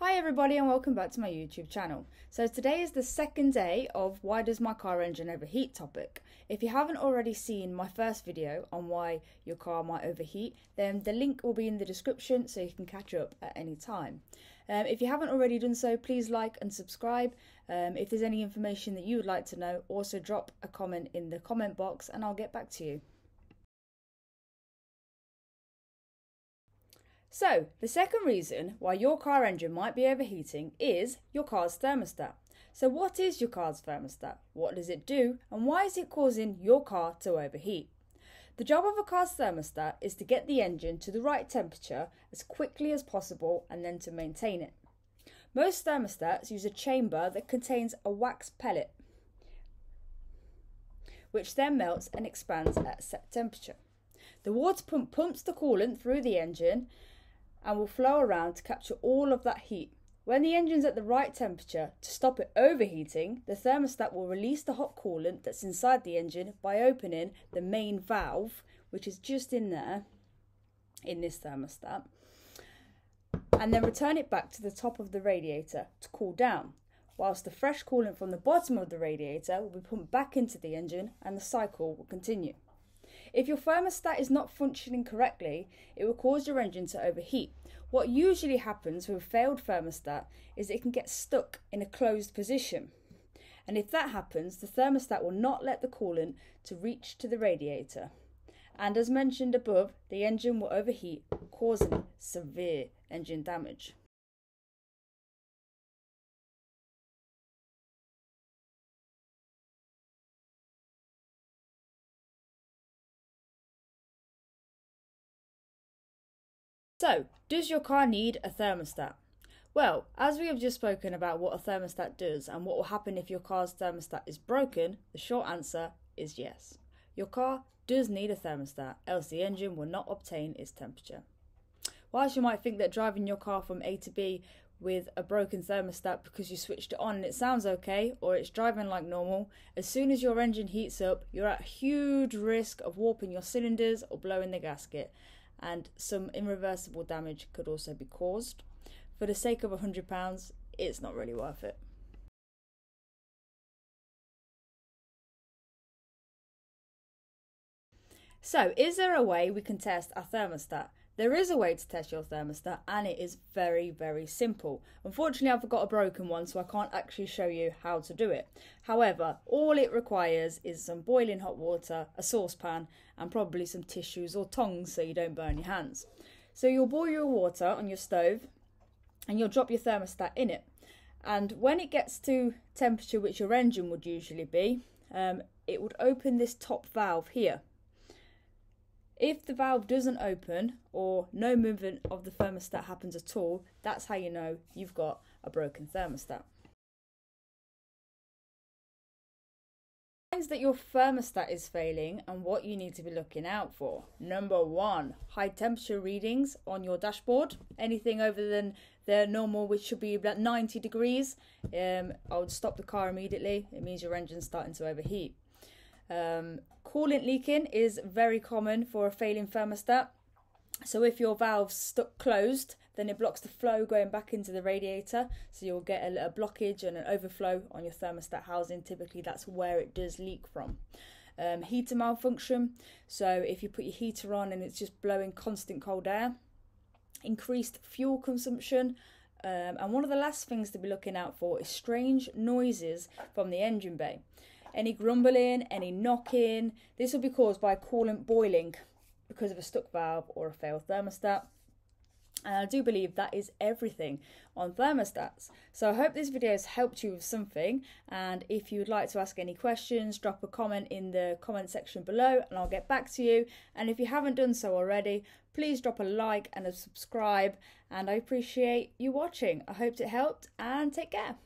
Hi everybody and welcome back to my YouTube channel. So today is the second day of why does my car engine overheat topic. If you haven't already seen my first video on why your car might overheat, then the link will be in the description so you can catch up at any time. If you haven't already done so, please like and subscribe. If there's any information that you would like to know, also drop a comment in the comment box and I'll get back to you. So, the second reason why your car engine might be overheating is your car's thermostat. So what is your car's thermostat? What does it do? And why is it causing your car to overheat? The job of a car's thermostat is to get the engine to the right temperature as quickly as possible and then to maintain it. Most thermostats use a chamber that contains a wax pellet, which then melts and expands at a set temperature. The water pump pumps the coolant through the engine and will flow around to capture all of that heat. When the engine's at the right temperature, to stop it overheating, the thermostat will release the hot coolant that's inside the engine by opening the main valve, which is just in there, in this thermostat, and then return it back to the top of the radiator to cool down, whilst the fresh coolant from the bottom of the radiator will be pumped back into the engine and the cycle will continue. If your thermostat is not functioning correctly, it will cause your engine to overheat. What usually happens with a failed thermostat is it can get stuck in a closed position. And if that happens, the thermostat will not let the coolant to reach to the radiator. And as mentioned above, the engine will overheat, causing severe engine damage. So, does your car need a thermostat? Well, as we have just spoken about what a thermostat does and what will happen if your car's thermostat is broken, the short answer is yes. Your car does need a thermostat, else the engine will not obtain its temperature. Whilst you might think that driving your car from A to B with a broken thermostat because you switched it on and it sounds okay, or it's driving like normal, as soon as your engine heats up, you're at huge risk of warping your cylinders or blowing the gasket, and some irreversible damage could also be caused. For the sake of £100, it's not really worth it. So, is there a way we can test our thermostat? There is a way to test your thermostat and it is very, very simple. Unfortunately, I've got a broken one, so I can't actually show you how to do it. However, all it requires is some boiling hot water, a saucepan, and probably some tissues or tongs so you don't burn your hands. So you'll boil your water on your stove and you'll drop your thermostat in it. And when it gets to temperature which your engine would usually be, it would open this top valve here. If the valve doesn't open or no movement of the thermostat happens at all, that's how you know you've got a broken thermostat. Signs that your thermostat is failing and what you need to be looking out for. Number 1, high temperature readings on your dashboard. Anything over than the normal, which should be about 90 degrees, I would stop the car immediately. It means your engine's starting to overheat. Coolant leaking is very common for a failing thermostat. So if your valve's stuck closed, then it blocks the flow going back into the radiator. So you'll get a little blockage and an overflow on your thermostat housing. Typically that's where it does leak from. Heater malfunction. So if you put your heater on and it's just blowing constant cold air. Increased fuel consumption. And one of the last things to be looking out for is strange noises from the engine bay. Any grumbling, any knocking, this will be caused by coolant boiling because of a stuck valve or a failed thermostat. And I do believe that is everything on thermostats. So I hope this video has helped you with something, and if you would like to ask any questions, drop a comment in the comment section below and I'll get back to you. And if you haven't done so already, please drop a like and a subscribe, and I appreciate you watching. I hope it helped, and take care.